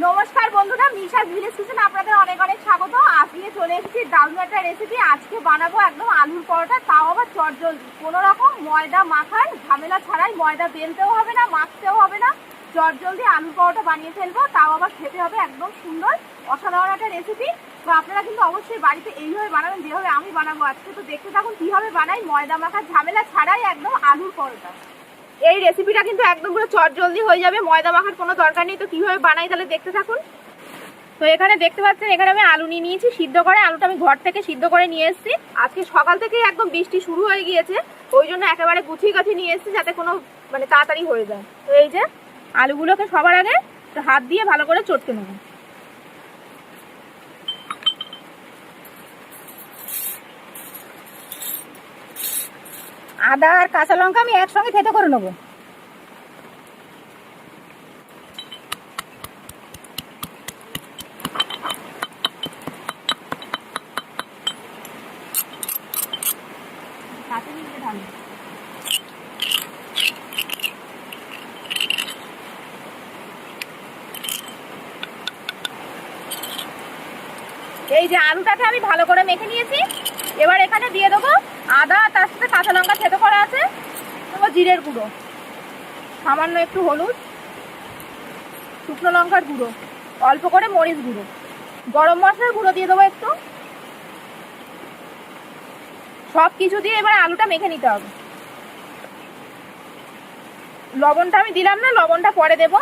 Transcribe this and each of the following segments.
নমস্কার বন্ধুরা, মিশাস ভিলেজ কিচেনে আপনাদের অনেক অনেক স্বাগত। আজকে চলে এসেছি দারুণ একটা রেসিপি। আজকে বানাবো একদম আলুর পরোটা, তাও আবার চটজলদি, কোনো রকম ময়দা মাখার ঝামেলা ছাড়াই। ময়দা বেলতেও হবে না, মাখতেও হবে না, চটজলদি আলুর পরোটা বানিয়ে ফেলবো। তাও আবার খেতে হবে একদম সুন্দর, অসাধারণ একটা রেসিপি। তো আপনারা কিন্তু অবশ্যই বাড়িতে এইভাবে বানাবেন যেভাবে আমি বানাবো আজকে। তো দেখতে থাকুন কীভাবে বানাই ময়দা মাখার ঝামেলা ছাড়াই একদম আলুর পরোটা। এই রেসিপিটা কিন্তু একদম পুরো চটজলদি হয়ে যাবে, ময়দা মাখার কোনো দরকার নেই। তো কীভাবে বানাই তাহলে দেখতে থাকুন। তো এখানে দেখতে পাচ্ছেন, এখানে আমি আলু নিয়ে নিয়েছি সিদ্ধ করে। আলুটা আমি ঘর থেকে সিদ্ধ করে নিয়ে এসেছি। আজকে সকাল থেকেই একদম বৃষ্টি শুরু হয়ে গিয়েছে, ওই জন্য একেবারে গুছিয়ে গাছিয়ে নিয়ে এসেছি যাতে কোনো তাড়াতাড়ি হয়ে যায়। তো এই যে আলুগুলোকে সবার আগে হাত দিয়ে ভালো করে চটকে নেব। আদা আর কাঁচা লঙ্কা আমি একসঙ্গে থেতো করে নেবো। এই যে আলুটাকে আমি ভালো করে মেখে নিয়েছি। এবার এখানে দিয়ে দেবো আদা, তার সাথে কাঁচা লঙ্কা থেতো করা আছে, দেবো জিরের গুঁড়ো, সামান্য একটু হলুদ, শুকনো লঙ্কার গুঁড়ো, অল্প করে মরিচ গুঁড়ো, গরম মশলার গুঁড়ো দিয়ে দেবো একটু। সব কিছু দিয়ে এবার আলুটা মেখে নিতে হবে। লবণটা আমি দিলাম না, লবণটা পরে দেব।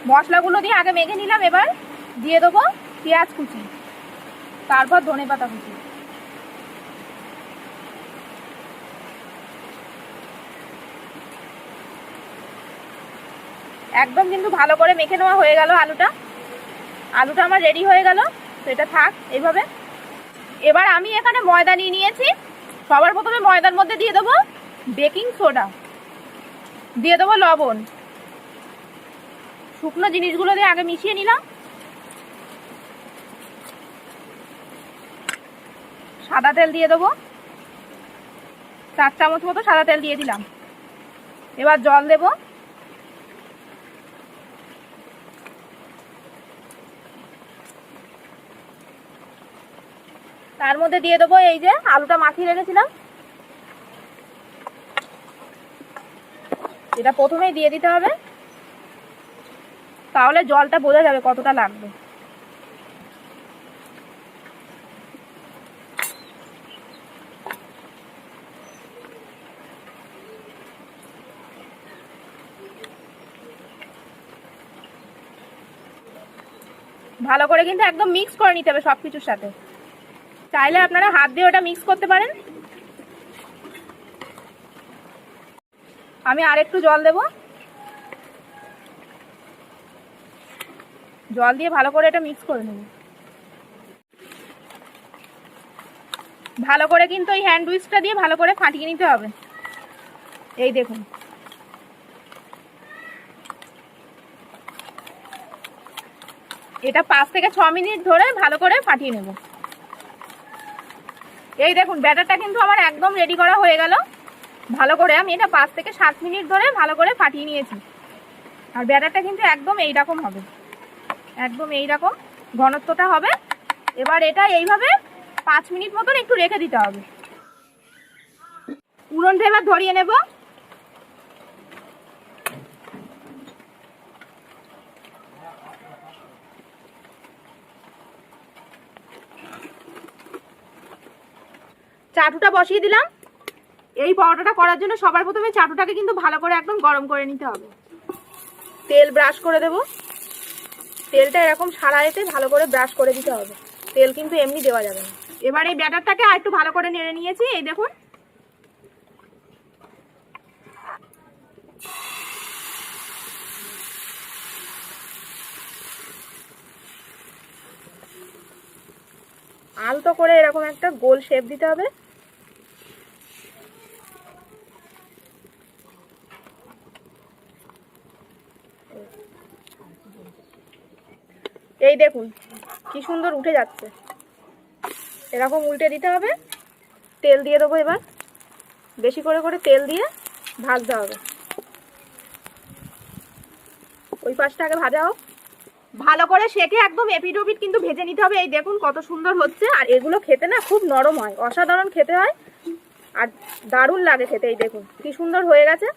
মশলাগুলো দিয়ে আগে মেখে নিলাম। এবার দিয়ে দেবো পেঁয়াজ কুচি, তারপর ধনেপাতা কুচি। একদম কিন্তু ভালো করে মেখে নেওয়া হয়ে গেল আলুটা। আলুটা আমার রেডি হয়ে গেল। তো এটা থাক এইভাবে। এবার আমি এখানে ময়দা নিয়ে নিয়েছি। সবার প্রথমে ময়দার মধ্যে দিয়ে দেবো বেকিং সোডা, দিয়ে দেবো লবণ, শুকনো জিনিসগুলো দিয়ে আগে মিশিয়ে নিলাম। সাদা তেল দিয়ে দেবো, 4 চামচ মতো সাদা তেল দিয়ে দিলাম। এবার জল দেব। তার মধ্যে দিয়ে দেবো এই যে আলুটা মাখিয়ে রেখেছিলাম, এটা প্রথমেই দিয়ে দিতে হবে, তাহলে জলটা বোঝা যাবে কতটা লাগবে। ভালো করে কিন্তু একদম মিক্স করে নিতে হবে সবকিছুর সাথে। চাইলে আপনারা হাত দিয়ে ওটা মিক্স করতে পারেন। আমি আর একটু জল দেব। জল দিয়ে ভালো করে এটা মিক্স করে নেব। ভালো করে কিন্তু এই হ্যান্ড উইস্কটা দিয়ে ভালো করে ফাটিয়ে নিতে হবে। এই দেখুন, এটা 5 থেকে 6 মিনিট ধরে ভালো করে ফাটিয়ে নেব। এই দেখুন ব্যাটারটা কিন্তু আমার একদম রেডি করা হয়ে গেল। ভালো করে আমি এটা 5 থেকে 7 মিনিট ধরে ভালো করে ফাটিয়ে নিয়েছি। আর ব্যাটারটা কিন্তু একদম এইরকম হবে, একদম এইরকম ঘনত্বটা হবে। এবার এটা এইভাবে 5 মিনিট মতন একটু রেখে দিতে হবে। উনুনটা এবার ধরিয়ে নেব। চাটুটা বসিয়ে দিলাম। এই পরোটাটা করার জন্য সবার প্রথমে চাটুটাকে কিন্তু ভালো করে একদম গরম করে নিতে হবে। তেল ব্রাশ করে দেব। তেলটা এরকম সারা এতে ভালো করে ব্রাশ করে দিতে হবে, তেল কিন্তু এমনি দেওয়া যাবে না। এবার এই ব্যাটারটাকে আর একটু ভালো করে নেড়ে নিয়েছি। এই দেখুন, আলতো করে এরকম একটা গোল শেপ দিতে হবে। এই দেখুন কি সুন্দর উঠে যাচ্ছে, এরকম উল্টে দিতে হবে। তেল দিয়ে দেবো। এবার বেশি করে করে তেল দিয়ে ভাজতে হবে। ওই পাশটা আগে ভাজা হোক, ভালো করে সেকে একদম এপিট ওপিট কিন্তু ভেজে নিতে হবে। এই দেখুন কত সুন্দর হচ্ছে, আর এগুলো খেতে না খুব নরম হয়, অসাধারণ খেতে হয় আর দারুণ লাগে খেতে। এই দেখুন কি সুন্দর হয়ে গেছে,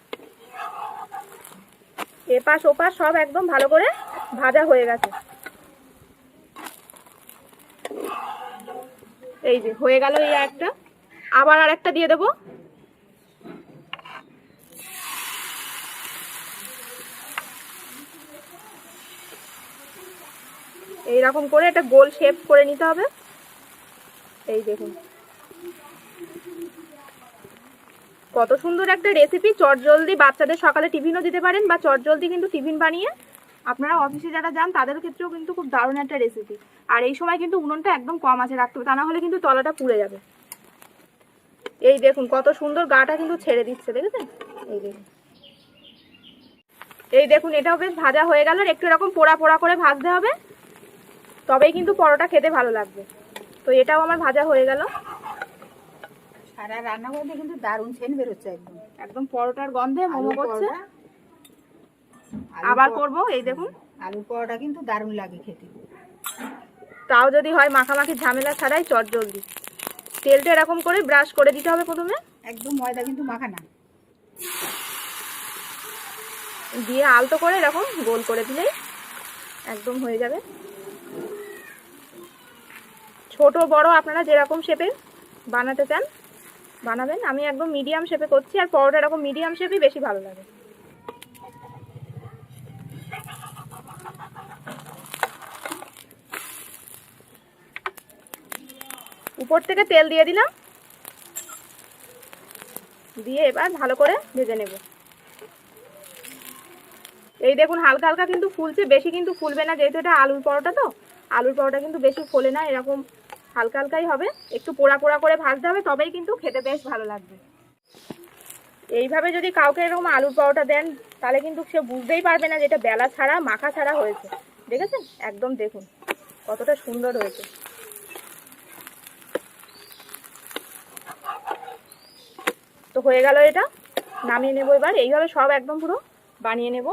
এপাশ ওপাশ সব একদম ভালো করে ভাজা হয়ে গেছে। এই যে হয়ে গেল এই একটা, আবার আর একটা দিয়ে দেবো। এইরকম করে একটা গোল শেপ করে নিতে হবে। এই দেখুন কত সুন্দর একটা রেসিপি, চটজলদি বাচ্চাদের সকালে টিফিনও দিতে পারেন, বা চটজলদি কিন্তু টিফিন বানিয়ে আপনারা অফিসে যারা যান তাদের ক্ষেত্রেও কিন্তু খুব দারুণ একটা রেসিপি। আর এই সময় কিন্তু উনুনটা একদম কম আঁচে রাখতে হবে, তা না হলে কিন্তু তলাটা পুড়ে যাবে। এই দেখুন কত সুন্দর গাটা কিন্তু ছেড়ে দিচ্ছে, দেখেছেন? এই দেখুন, এই দেখুন এটাও বেশ ভাজা হয়ে গেল। একটু এরকম পোড়া পোড়া করে ভাজতে হবে, তবেই কিন্তু পরোটা খেতে ভালো লাগবে। তো এটাও আমার ভাজা হয়ে গেল। সারা রান্না করতে কিন্তু দারুণ সেন্ট বেরোচ্ছে, একদম একদম পরোটার গন্ধে মোমো করছে। আবার করব। এই দেখুন আলুর পরোটা কিন্তু দারুণ লাগে খেতে, তাও যদি হয় মাখামাখি ঝামেলা ছাড়াই চটজলদি। তেলটা এরকম করে ব্রাশ করে দিতে হবে প্রথমে, একদম ময়দা কিন্তু মাখা না, দিয়ে আলতো করে এরকম গোল করে দিলেই একদম হয়ে যাবে। ছোট বড় আপনারা যেরকম শেপে বানাতে চান বানাবেন, আমি একদম মিডিয়াম শেপে করছি, আর পরোটা এরকম মিডিয়াম শেপই বেশি ভালো লাগে। উপর থেকে তেল দিয়ে দিলাম, দিয়ে এবার ভালো করে ভেজে নেব। এই দেখুন হালকা হালকা কিন্তু ফুলছে, বেশি কিন্তু ফুলবে না, যেহেতু এটা আলুর পরোটা। তো আলুর পরোটা কিন্তু বেশি ফোলে না, এরকম হালকা হালকাই হবে। একটু পোড়া পোড়া করে ভাজতে হবে, তবেই কিন্তু খেতে বেশ ভালো লাগবে। এইভাবে যদি কাউকে এরকম আলুর পরোটা দেন, তাহলে কিন্তু সে বুঝতেই পারবে না যে এটা বেলা ছাড়া মাখা ছাড়া হয়েছে। দেখেছেন? একদম দেখুন কতটা সুন্দর হয়েছে। তো হয়ে গেল, এটা নামিয়ে নেবো এবার। এইভাবে সব একদম পুরো বানিয়ে নেব।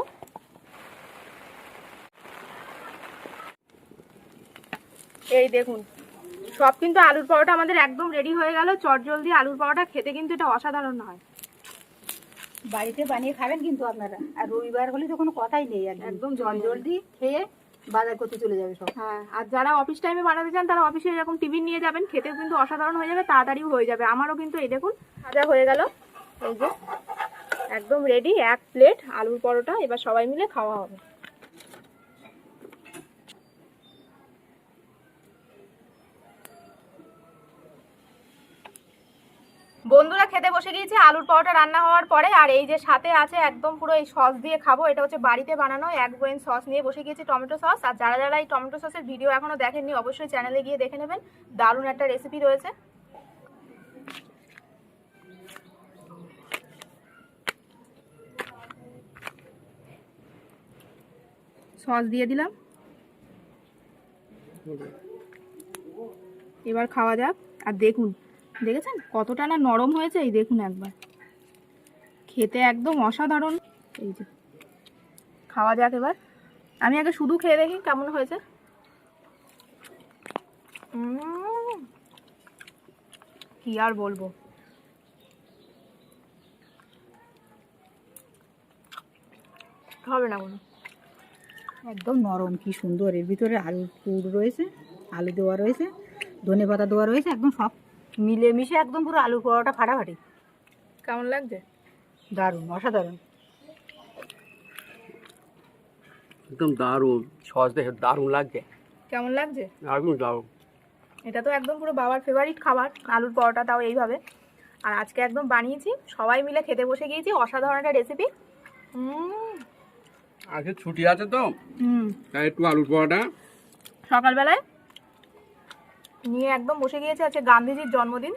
এই দেখুন সব কিন্তু আলুর পরোটা আমাদের একদম রেডি হয়ে গেল। চটজলদি আলুর পরোটা খেতে কিন্তু এটা অসাধারণ হয়। বাড়িতে বানিয়ে খাবেন কিন্তু আপনারা, আর রবিবার হলে তো কোনো কথাই নেই, একদম জলদি খেয়ে বাজার করতে চলে যাবে সব। হ্যাঁ, আর যারা অফিস টাইমে বানাতে চান তারা অফিসে এরকম টিফিন নিয়ে যাবেন, খেতেও কিন্তু অসাধারণ হয়ে যাবে, তাড়াতাড়িও হয়ে যাবে। আমারও কিন্তু এই দেখুন ভাজা হয়ে গেল। এই যে একদম রেডি এক প্লেট আলুর পরোটা, এবার সবাই মিলে খাওয়া হবে। বন্ধুরা খেতে বসে গিয়েছে আলুর পরোটা রান্না হওয়ার পরে। আর এই যে সাথে আছে একদম পুরো এই সস দিয়ে খাবো, এটা হচ্ছে বাড়িতে বানানো 1 বয়েম সস নিয়ে বসে গিয়েছি, টমেটো সস। আর যারা যারা এই টমেটো সসের ভিডিও এখনো দেখেননি অবশ্যই চ্যানেলে গিয়ে দেখে নেবেন, দারুণ একটা রেসিপি রয়েছে। সস দিয়ে দিলাম, এবার খাওয়া যাক। আর দেখুন দেখেছেন কতটা না নরম হয়েছে, এই দেখুন একবার, খেতে একদম অসাধারণ। এই যে খাওয়া যাক এবার। আমি আগে শুধু খেয়ে দেখি কেমন হয়েছে। কি আর বলবো, হবে না কোনো, একদম নরম, কি সুন্দর। এর ভিতরে আলুর পুর রয়েছে, আলু দেওয়া রয়েছে, ধনে পাতা দেওয়া রয়েছে, একদম সব মিলেমিশে একদম পুরো আলুর পরোটা ফাটাফাটি। কেমন লাগছে? দারুণ, অসাধারণ, একদম দারুণ। সস দেখে দারুণ লাগছে। কেমন লাগছে? দারুণ দারুণ। এটা তো একদম পুরো বাবার ফেভারিট খাবার আলুর পরোটা, তাও এইভাবে। আর আজকে একদম বানিয়েছি, সবাই মিলে খেতে বসে গিয়েছি, অসাধারণ একটা রেসিপি। আজকে ছুটি আছে তো, তাই একটু আলুর পরোটা সকালবেলায় নিয়ে একদম বসে গিয়েছে। আজকে গান্ধীজির জন্মদিন।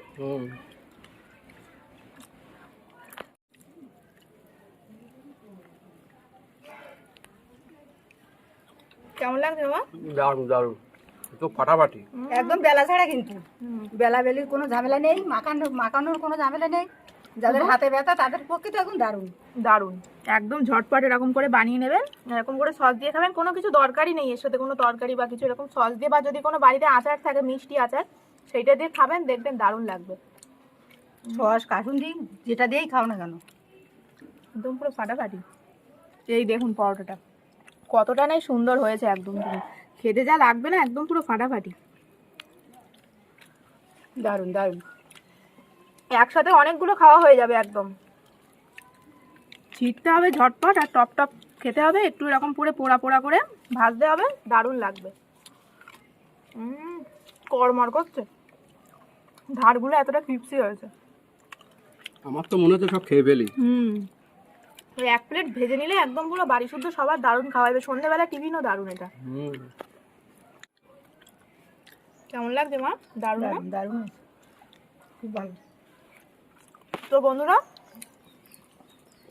কেমন লাগছে বাবা? দারুণ দারুণ, তো ফাটাফাটি, একদম বেলা ছাড়া কিন্তু, বেলা বেলির কোনো ঝামেলা নেই, মাখানোর কোনো ঝামেলা নেই, যাদের হাতে ব্যথা তাদের পক্ষে তো এখন দারুণ। দারুণ, একদম ঝটপট এরকম করে বানিয়ে নেবেন, এরকম করে সস দিয়ে খাবেন, কোনো কিছু দরকারই নেই এর সাথে, কোনো তরকারি বা কিছু, এরকম সস দিয়ে বা যদি কোনো বাড়িতে আচার থাকে মিষ্টি আচার সেইটা দিয়ে খাবেন, দেখবেন দারুণ লাগবে। সস কাসুন্দি যেটা দিয়েই খাও না কেন একদম পুরো ফাটাফাটি। এই দেখুন পরোটাটা কতটা নাই সুন্দর হয়েছে, একদম পুরো খেতে যা লাগবে না, একদম পুরো ফাটাফাটি, দারুণ দারুণ। একসাথে অনেকগুলো খাওয়া হয়ে যাবে একদম। ছিটতে হবে ঝটপট আর টপ টপ খেতে হবে, একটু এরকম পুরো পোড়া পোড়া করে ভাজতে হবে, দারুণ লাগবে। কড়মড় করছে, ধারগুলো এতটা ক্রিপসি হয়েছে। আমার তো মনে হচ্ছে সব খেয়ে ফেলি। ওই এক প্লেট ভেজে নিলে একদম পুরো বাড়ি শুদ্ধ সবার দারুণ খাওয়া যাবে, সন্ধ্যেবেলা টিফিনও দারুণ। এটা কেমন লাগছে মা? দারুণ না? দারুণ দারুণ, খুব ভালো। তো বন্ধুরা,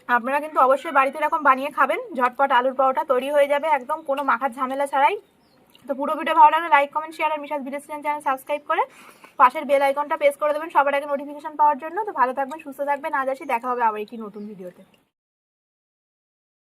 আপনারা কিন্তু অবশ্যই বাড়িতে এরকম বানিয়ে খাবেন, ঝটপট আলুর পরোটা তৈরি হয়ে যাবে একদম কোনো মাখার ঝামেলা ছাড়াই। তো পুরো ভিডিও ভালো লাগলে লাইক কমেন্ট শেয়ার আর মিশাস ভিডিওস চ্যানেল সাবস্ক্রাইব করে পাশের বেল আইকনটা প্রেস করে দেবেন সবার আগে নোটিফিকেশন পাওয়ার জন্য। তো ভালো থাকবেন, সুস্থ থাকবেন, আজ আসি, দেখা হবে আবার একটি নতুন ভিডিওতে।